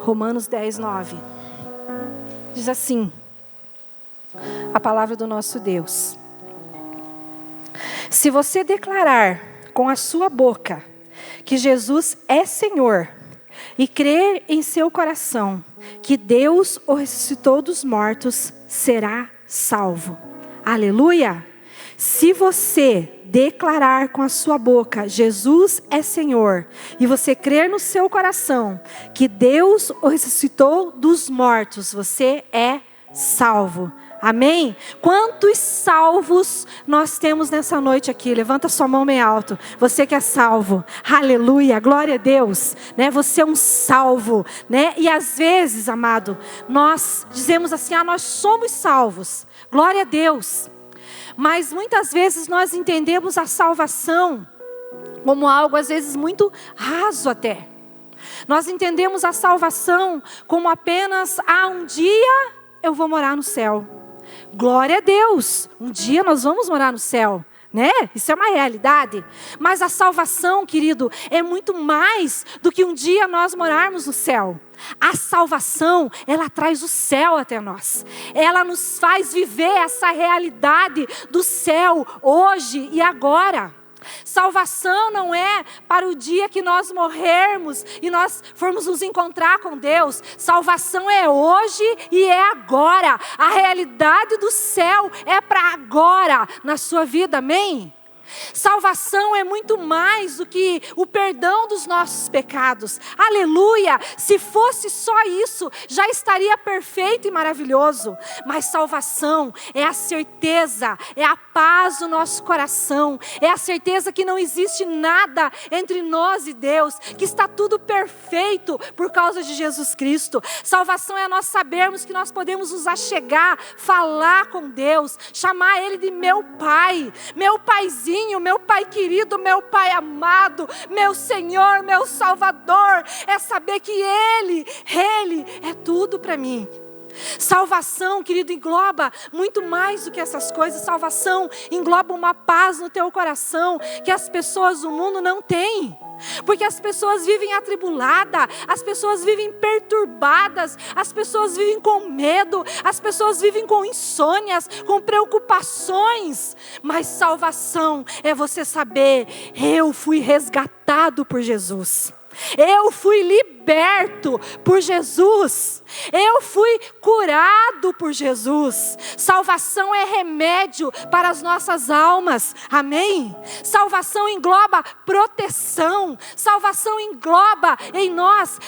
Romanos 10, 9. Diz assim, a palavra do nosso Deus: se você declarar com a sua boca que Jesus é Senhor, e crer em seu coração que Deus o ressuscitou dos mortos, será salvo. Aleluia! Se você declarar com a sua boca, Jesus é Senhor, e você crer no seu coração que Deus o ressuscitou dos mortos, você é salvo. Amém? Quantos salvos nós temos nessa noite aqui? Levanta sua mão bem alto. Você que é salvo. Aleluia, glória a Deus, né? Você é um salvo, né? E às vezes, amado, nós dizemos assim: nós somos salvos. Glória a Deus. Mas muitas vezes nós entendemos a salvação como algo às vezes muito raso até. Nós entendemos a salvação como apenas: um dia eu vou morar no céu. Glória a Deus, um dia nós vamos morar no céu, né? Isso é uma realidade. Mas a salvação, querido, é muito mais do que um dia nós morarmos no céu. A salvação, ela traz o céu até nós. Ela nos faz viver essa realidade do céu, hoje e agora. Salvação não é para o dia que nós morrermos e nós formos nos encontrar com Deus. Salvação é hoje e é agora. A realidade do céu é para agora na sua vida, amém? Salvação é muito mais do que o perdão dos nossos pecados. Aleluia! Se fosse só isso, já estaria perfeito e maravilhoso. Mas salvação é a certeza, é a paz do nosso coração, é a certeza que não existe nada entre nós e Deus, que está tudo perfeito por causa de Jesus Cristo. Salvação é nós sabermos que nós podemos nos achegar, falar com Deus, chamar Ele de meu Pai, meu Paizinho, meu Pai querido, meu Pai amado, meu Senhor, meu Salvador. É saber que Ele é tudo para mim. Salvação, querido, engloba muito mais do que essas coisas. Salvação engloba uma paz no teu coração que as pessoas do mundo não têm. Porque as pessoas vivem atribuladas, as pessoas vivem perturbadas, as pessoas vivem com medo, as pessoas vivem com insônias, com preocupações. Mas salvação é você saber: eu fui resgatado por Jesus. Eu fui liberto por Jesus. Eu fui curado por Jesus. Salvação é remédio para as nossas almas. Amém? Salvação engloba proteção. Salvação engloba em nós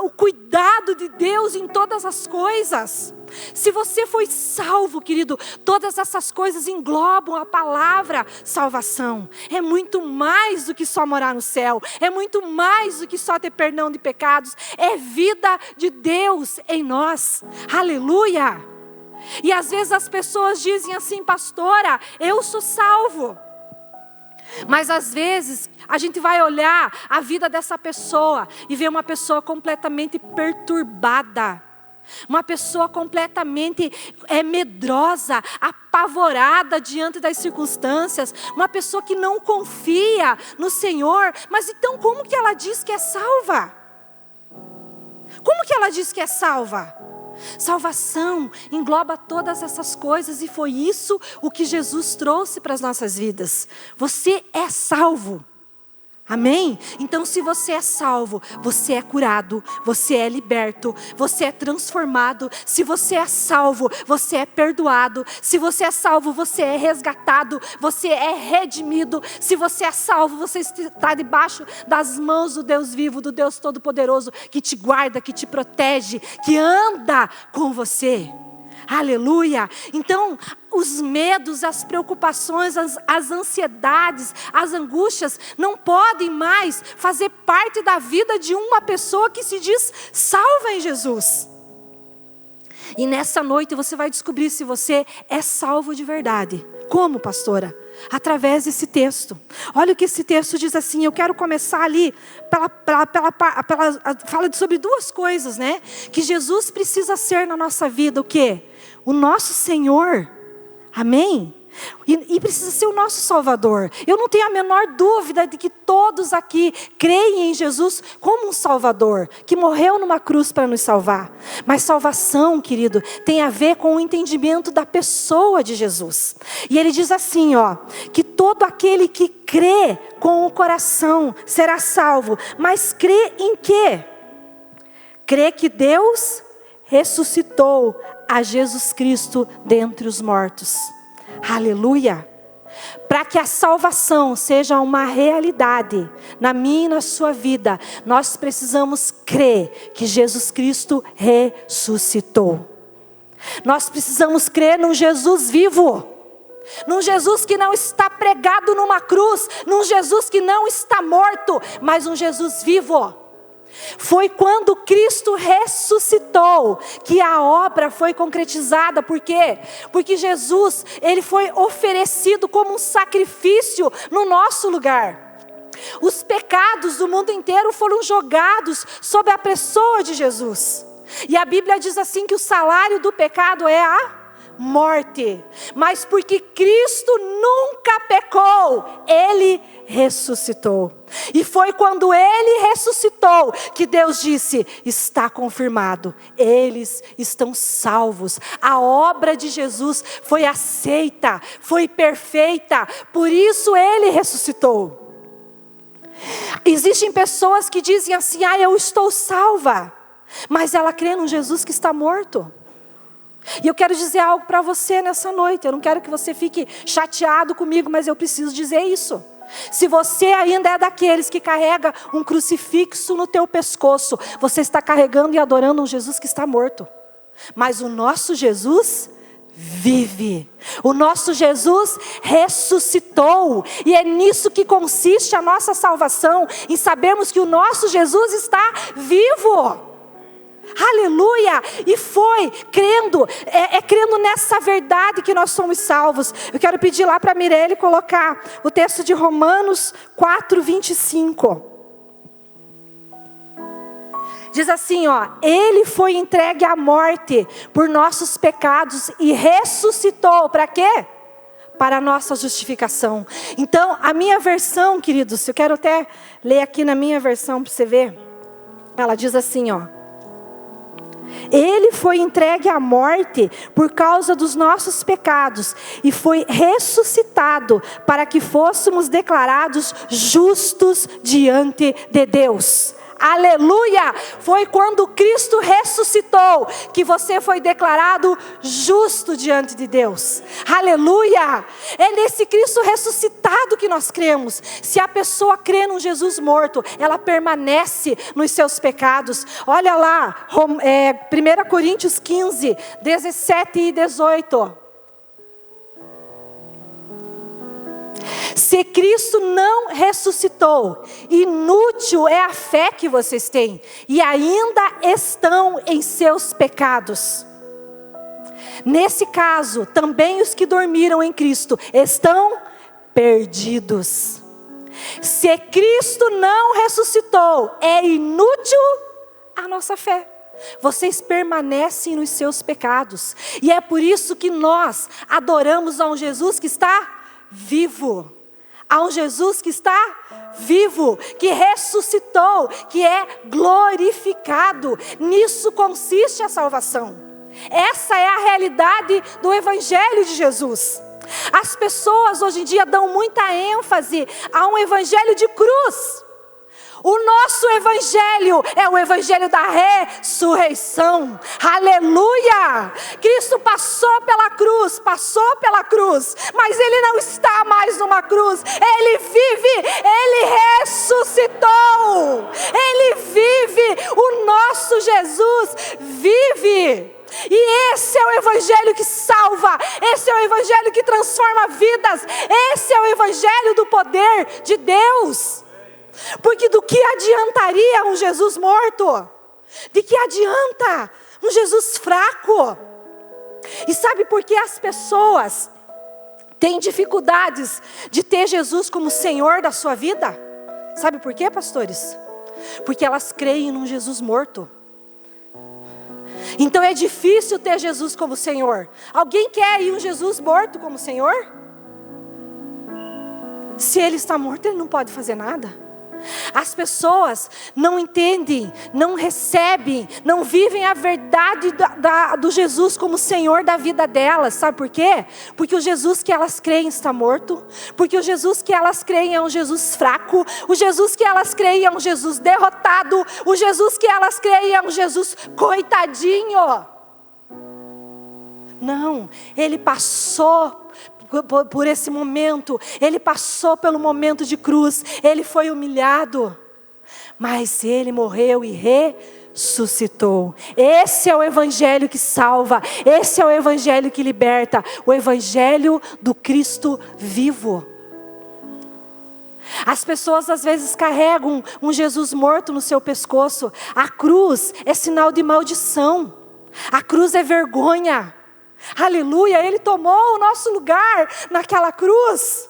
o cuidado de Deus em todas as coisas. Se você foi salvo, querido, todas essas coisas englobam a palavra salvação. É muito mais do que só morar no céu. É muito mais do que só ter perdão de pecados. É vida de Deus em nós. Aleluia! E às vezes as pessoas dizem assim: pastora, eu sou salvo. Mas às vezes a gente vai olhar a vida dessa pessoa e ver uma pessoa completamente perturbada. Uma pessoa completamente medrosa, apavorada diante das circunstâncias. Uma pessoa que não confia no Senhor. Mas então como que ela diz que é salva? Como que ela diz que é salva? Salvação engloba todas essas coisas, e foi isso o que Jesus trouxe para as nossas vidas. Você é salvo. Amém? Então, se você é salvo, você é curado, você é liberto, você é transformado. Se você é salvo, você é perdoado. Se você é salvo, você é resgatado, você é redimido. Se você é salvo, você está debaixo das mãos do Deus vivo, do Deus Todo-Poderoso, que te guarda, que te protege, que anda com você. Aleluia! Então, os medos, as preocupações, as ansiedades, as angústias não podem mais fazer parte da vida de uma pessoa que se diz salva em Jesus. E nessa noite você vai descobrir se você é salvo de verdade. Como, pastora? Através desse texto. Olha o que esse texto diz assim. Eu quero começar ali fala sobre duas coisas, né? Que Jesus precisa ser na nossa vida. O quê? O nosso Senhor. Amém? E precisa ser o nosso Salvador. Eu não tenho a menor dúvida de que todos aqui creem em Jesus como um Salvador, que morreu numa cruz para nos salvar. Mas salvação, querido, tem a ver com o entendimento da pessoa de Jesus. E ele diz assim, que todo aquele que crê com o coração será salvo. Mas crê em quê? Crê que Deus ressuscitou a Jesus Cristo dentre os mortos. Aleluia! Para que a salvação seja uma realidade na minha e na sua vida, nós precisamos crer que Jesus Cristo ressuscitou. Nós precisamos crer num Jesus vivo, num Jesus que não está pregado numa cruz, num Jesus que não está morto, mas um Jesus vivo. Foi quando Cristo ressuscitou que a obra foi concretizada. Por quê? Porque Jesus, ele foi oferecido como um sacrifício no nosso lugar. Os pecados do mundo inteiro foram jogados sobre a pessoa de Jesus. E a Bíblia diz assim que o salário do pecado é a morte. Mas porque Cristo nunca pecou, Ele ressuscitou. E foi quando Ele ressuscitou que Deus disse, está confirmado, eles estão salvos. A obra de Jesus foi aceita, foi perfeita, por isso Ele ressuscitou. Existem pessoas que dizem assim, eu estou salva, mas ela crê num Jesus que está morto. E eu quero dizer algo para você nessa noite. Eu não quero que você fique chateado comigo, mas eu preciso dizer isso. Se você ainda é daqueles que carrega um crucifixo no teu pescoço, você está carregando e adorando um Jesus que está morto. Mas o nosso Jesus vive. O nosso Jesus ressuscitou. E é nisso que consiste a nossa salvação, em sabermos que o nosso Jesus está vivo. Aleluia! E foi crendo, crendo nessa verdade que nós somos salvos. Eu quero pedir lá para a Mirelle colocar o texto de Romanos 4:25. Diz assim, Ele foi entregue à morte por nossos pecados e ressuscitou, para quê? Para a nossa justificação. Então, a minha versão, queridos, eu quero até ler aqui na minha versão para você ver. Ela diz assim, Ele foi entregue à morte por causa dos nossos pecados e foi ressuscitado para que fôssemos declarados justos diante de Deus. Aleluia! Foi quando Cristo ressuscitou que você foi declarado justo diante de Deus. Aleluia! É nesse Cristo ressuscitado que nós cremos. Se a pessoa crê num Jesus morto, ela permanece nos seus pecados. Olha lá, 1 Coríntios 15, 17 e 18. Se Cristo não ressuscitou, inútil é a fé que vocês têm, e ainda estão em seus pecados. Nesse caso, também os que dormiram em Cristo estão perdidos. Se Cristo não ressuscitou, é inútil a nossa fé. Vocês permanecem nos seus pecados. E é por isso que nós adoramos a um Jesus que está vivo. Há um Jesus que está vivo, que ressuscitou, que é glorificado. Nisso consiste a salvação. Essa é a realidade do Evangelho de Jesus. As pessoas hoje em dia dão muita ênfase a um evangelho de cruz. O nosso evangelho é o evangelho da ressurreição. Aleluia! Cristo passou pela cruz, mas Ele não está mais numa cruz. Ele vive, Ele ressuscitou. Ele vive, o nosso Jesus vive. E esse é o evangelho que salva, esse é o evangelho que transforma vidas, esse é o evangelho do poder de Deus. Porque do que adiantaria um Jesus morto? De que adianta um Jesus fraco? E sabe por que as pessoas têm dificuldades de ter Jesus como Senhor da sua vida? Sabe por quê, pastores? Porque elas creem num Jesus morto. Então é difícil ter Jesus como Senhor. Alguém quer ir um Jesus morto como Senhor? Se ele está morto, ele não pode fazer nada. As pessoas não entendem, não recebem, não vivem a verdade do Jesus como Senhor da vida delas. Sabe por quê? Porque o Jesus que elas creem está morto. Porque o Jesus que elas creem é um Jesus fraco. O Jesus que elas creem é um Jesus derrotado. O Jesus que elas creem é um Jesus coitadinho. Não, ele passou por esse momento, ele passou pelo momento de cruz, ele foi humilhado, mas ele morreu e ressuscitou. Esse é o evangelho que salva, esse é o evangelho que liberta, o evangelho do Cristo vivo. As pessoas às vezes carregam um Jesus morto no seu pescoço. A cruz é sinal de maldição, a cruz é vergonha. Aleluia, ele tomou o nosso lugar naquela cruz.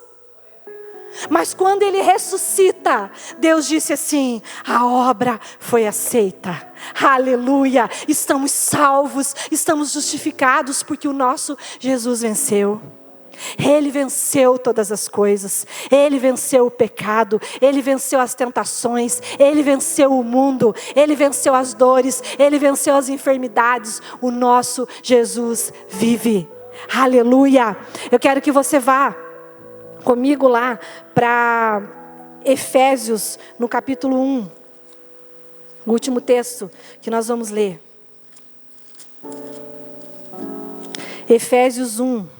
Mas quando ele ressuscita, Deus disse assim: a obra foi aceita. Aleluia, estamos salvos, estamos justificados porque o nosso Jesus venceu. Ele venceu todas as coisas, ele venceu o pecado, ele venceu as tentações, ele venceu o mundo, ele venceu as dores, ele venceu as enfermidades. O nosso Jesus vive. Aleluia. Eu quero que você vá comigo lá para Efésios, no capítulo 1, o último texto que nós vamos ler. Efésios 1.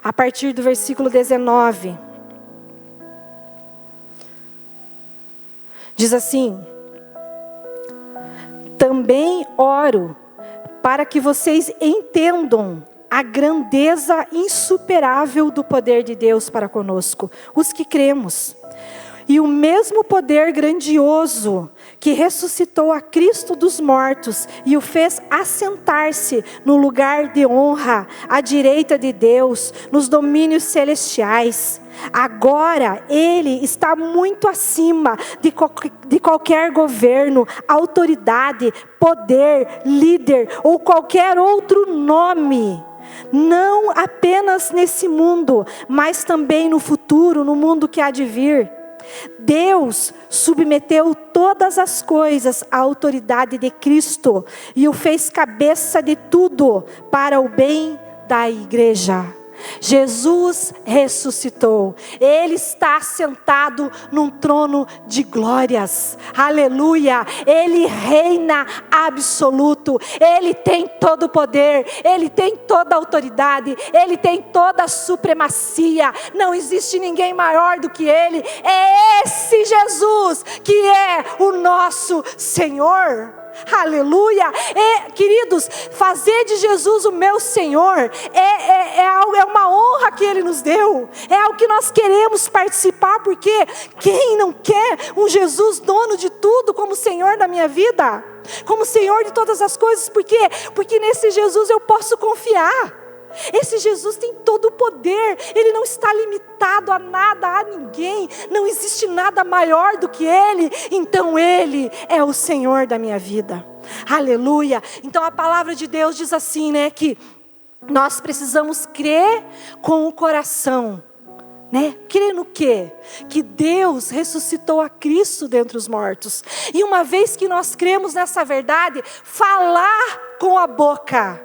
A partir do versículo 19. Diz assim: também oro para que vocês entendam a grandeza insuperável do poder de Deus para conosco, os que cremos. E o mesmo poder grandioso que ressuscitou a Cristo dos mortos e o fez assentar-se no lugar de honra à direita de Deus, nos domínios celestiais. Agora ele está muito acima de qualquer governo, autoridade, poder, líder ou qualquer outro nome. Não apenas nesse mundo, mas também no futuro, no mundo que há de vir. Deus submeteu todas as coisas à autoridade de Cristo e o fez cabeça de tudo para o bem da igreja. Jesus ressuscitou, ele está sentado num trono de glórias, aleluia, ele reina absoluto, ele tem todo o poder, ele tem toda a autoridade, ele tem toda a supremacia, não existe ninguém maior do que ele, é esse Jesus que é o nosso Senhor. Aleluia, queridos, fazer de Jesus o meu Senhor é uma honra que Ele nos deu, é algo que nós queremos participar, porque quem não quer um Jesus dono de tudo como Senhor da minha vida, como Senhor de todas as coisas? Porque nesse Jesus eu posso confiar. Esse Jesus tem todo o poder, ele não está limitado a nada, a ninguém, não existe nada maior do que ele, então ele é o Senhor da minha vida, aleluia. Então a palavra de Deus diz assim, né, que nós precisamos crer com o coração, né? Crer no quê? Que Deus ressuscitou a Cristo dentre os mortos, e uma vez que nós cremos nessa verdade, falar com a boca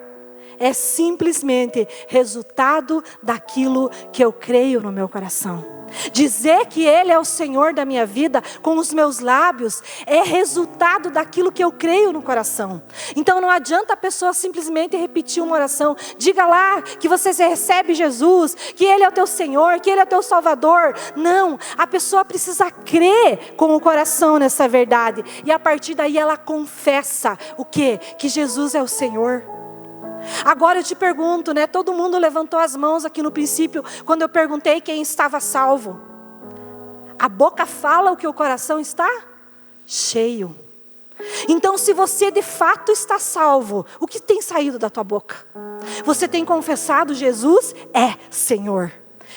é simplesmente resultado daquilo que eu creio no meu coração. Dizer que Ele é o Senhor da minha vida com os meus lábios é resultado daquilo que eu creio no coração. Então não adianta a pessoa simplesmente repetir uma oração. Diga lá que você recebe Jesus, que Ele é o teu Senhor, que Ele é o teu Salvador. Não, a pessoa precisa crer com o coração nessa verdade. E a partir daí ela confessa o quê? Que Jesus é o Senhor. Agora eu te pergunto, né? Todo mundo levantou as mãos aqui no princípio, quando eu perguntei quem estava salvo. A boca fala o que o coração está cheio. Então, se você de fato está salvo, o que tem saído da tua boca? Você tem confessado Jesus é Senhor.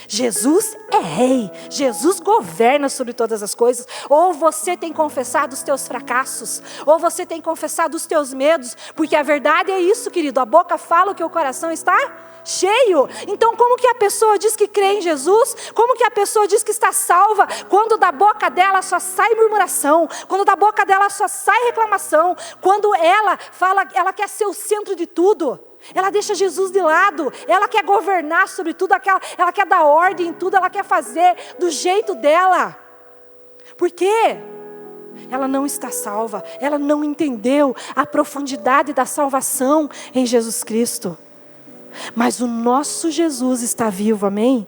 Jesus é rei, Jesus governa sobre todas as coisas. Ou você tem confessado os teus fracassos, ou você tem confessado os teus medos, porque a verdade é isso, querido, a boca fala o que o coração está cheio. Então como que a pessoa diz que crê em Jesus? Como que a pessoa diz que está salva? Quando da boca dela só sai murmuração, quando da boca dela só sai reclamação, quando ela fala, ela quer ser o centro de tudo. Ela deixa Jesus de lado, ela quer governar sobre tudo, ela quer dar ordem em tudo, ela quer fazer do jeito dela. Por quê? Ela não está salva, ela não entendeu a profundidade da salvação em Jesus Cristo. Mas o nosso Jesus está vivo, amém?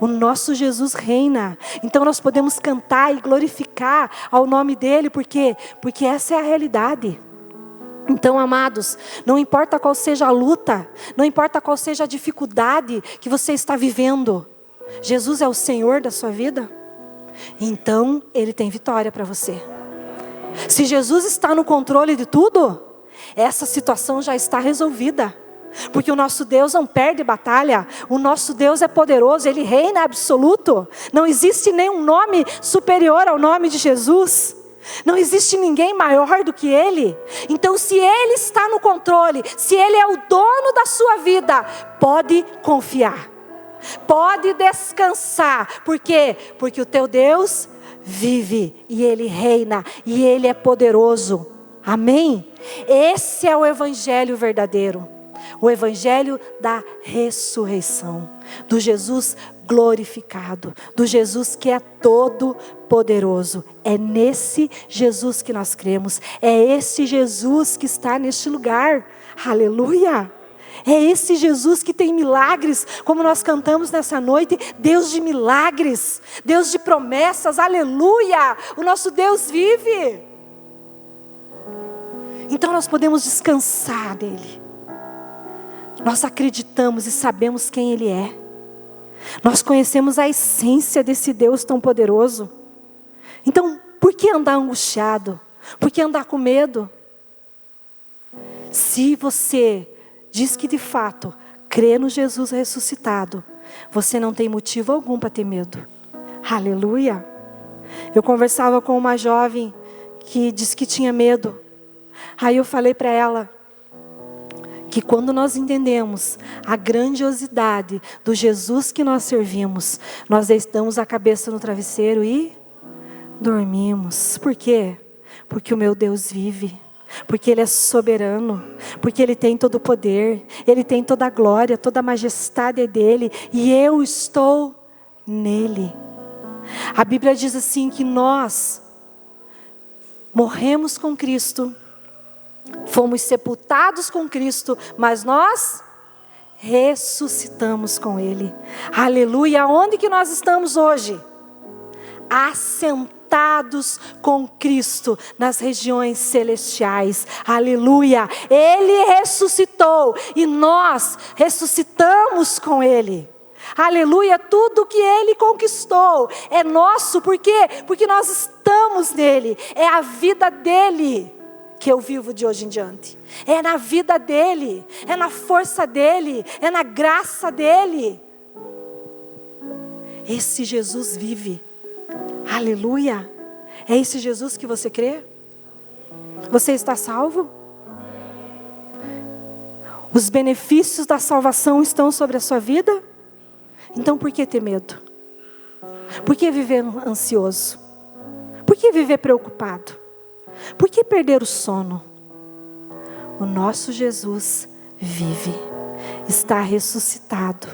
O nosso Jesus reina. Então nós podemos cantar e glorificar ao nome dele, por quê? Porque essa é a realidade. Então, amados, não importa qual seja a luta, não importa qual seja a dificuldade que você está vivendo, Jesus é o Senhor da sua vida, então Ele tem vitória para você. Se Jesus está no controle de tudo, essa situação já está resolvida. Porque o nosso Deus não perde batalha, o nosso Deus é poderoso, Ele reina absoluto. Não existe nenhum nome superior ao nome de Jesus. Não existe ninguém maior do que Ele. Então se Ele está no controle, se Ele é o dono da sua vida, pode confiar, pode descansar. Por quê? Porque o teu Deus vive e Ele reina e Ele é poderoso. Amém? Esse é o evangelho verdadeiro. O evangelho da ressurreição, do Jesus glorificado, do Jesus que é todo poderoso. É nesse Jesus que nós cremos, é esse Jesus que está neste lugar, aleluia. É esse Jesus que tem milagres, como nós cantamos nessa noite, Deus de milagres, Deus de promessas, aleluia, o nosso Deus vive. Então nós podemos descansar nele. Nós acreditamos e sabemos quem Ele é. Nós conhecemos a essência desse Deus tão poderoso. Então, por que andar angustiado? Por que andar com medo? Se você diz que de fato crê no Jesus ressuscitado, você não tem motivo algum para ter medo. Aleluia. Eu conversava com uma jovem que disse que tinha medo. Aí eu falei para ela que quando nós entendemos a grandiosidade do Jesus que nós servimos, nós deitamos a cabeça no travesseiro e dormimos. Por quê? Porque o meu Deus vive, porque Ele é soberano, porque Ele tem todo o poder, Ele tem toda a glória, toda a majestade é dEle, e eu estou nele. A Bíblia diz assim que nós morremos com Cristo, fomos sepultados com Cristo, mas nós ressuscitamos com Ele. Aleluia. Onde que nós estamos hoje? Assentados com Cristo nas regiões celestiais. Aleluia. Ele ressuscitou e nós ressuscitamos com Ele. Aleluia. Tudo que Ele conquistou é nosso. Por quê? Porque nós estamos nele. É a vida dele que eu vivo de hoje em diante. É na vida dele, é na força dele, é na graça dele. Esse Jesus vive. Aleluia. É esse Jesus que você crê? Você está salvo? Os benefícios da salvação estão sobre a sua vida? Então por que ter medo? Por que viver ansioso? Por que viver preocupado? Por que perder o sono? O nosso Jesus vive, está ressuscitado.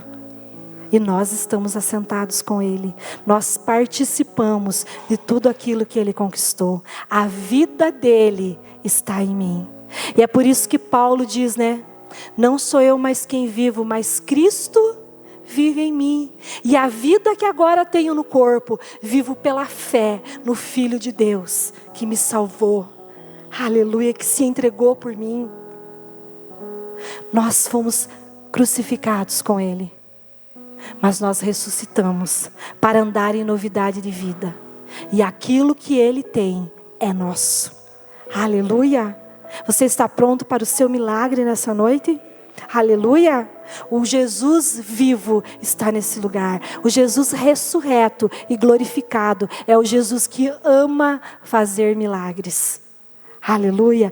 E nós estamos assentados com Ele. Nós participamos de tudo aquilo que Ele conquistou. A vida dEle está em mim. E é por isso que Paulo diz, né? Não sou eu mais quem vivo, mas Cristo vive em mim. E a vida que agora tenho no corpo, vivo pela fé no Filho de Deus, que me salvou. Aleluia, que se entregou por mim. Nós fomos crucificados com Ele, mas nós ressuscitamos para andar em novidade de vida. E aquilo que Ele tem é nosso. Aleluia. Você está pronto para o seu milagre nessa noite? Aleluia. O Jesus vivo está nesse lugar. O Jesus ressurreto e glorificado é o Jesus que ama fazer milagres. Aleluia.